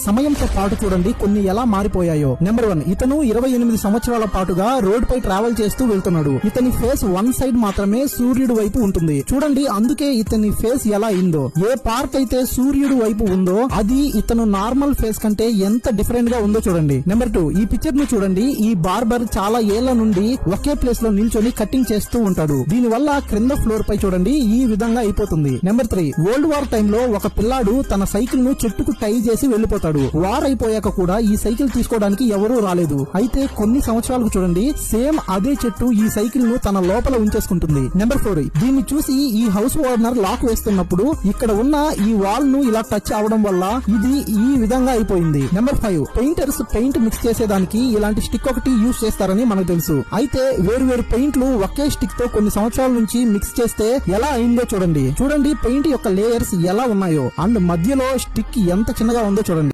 సమయంతో పాటు చూడండి కొన్ని ఎలా మారిపోయాయో. నెంబర్ 1, ఇతను 28 సంవత్సరాల పాటుగా రోడ్ పై ట్రావెల్ చేస్తూ వెళ్తున్నాడు. ఇతని ఫేస్ వన్ సైడ్ మాత్రమే సూర్యుడు వైపు ఉంటుంది. చూడండి, అందుకే ఇతని ఫేస్ ఎలా అయిందో. ఏ పార్ట్ అయితే సూర్యుడు వైపు ఉందో అది ఇతను నార్మల్ ఫేస్ కంటే ఎంత డిఫరెంట్ గా ఉందో చూడండి. నెంబర్ 2, ఈ పిక్చర్ ను చూడండి. ఈ బార్బర్ చాలా ఏళ్ల నుండి ఒకే ప్లేస్ లో నిల్చొని కటింగ్ చేస్తూ ఉంటాడు. దీని వల్ల క్రింద ఫ్లోర్ పై చూడండి ఈ విధంగా అయిపోతుంది. నెంబర్ 3, వరల్డ్ వార్ టైంలో ఒక పిల్లాడు తన సైకిల్ ను చెట్టుకు టై చేసి వెళ్లిపోతాడు. వార్ అయిపోయాక కూడా ఈ సైకిల్ తీసుకోవడానికి ఎవరూ రాలేదు. అయితే కొన్ని సంవత్సరాలకు చూడండి సేమ్ అదే చెట్టు ఈ సైకిల్ ను తన లోపల ఉంచేసుకుంటుంది. నెంబర్ 4, దీన్ని చూసి ఈ హౌస్ ఓనర్ లాక్ వేస్తున్నప్పుడు ఇక్కడ ఉన్న ఈ వాల్ ను ఇలా టచ్ అవడం వల్ల ఇది ఈ విధంగా అయిపోయింది. నెంబర్ 5, పెయింటర్స్ పెయింట్ మిక్స్ చేసేదానికి ఇలాంటి స్టిక్ ఒకటి యూజ్ చేస్తారని మనకు తెలుసు. అయితే వేరు పెయింట్లు ఒకే స్టిక్ తో కొన్ని సంవత్సరాల నుంచి మిక్స్ చేస్తే ఎలా అయిందో చూడండి. పెయింట్ యొక్క లేయర్స్ ఎలా ఉన్నాయో అండ్ మధ్యలో స్టిక్ ఎంత చిన్నగా ఉందో చూడండి.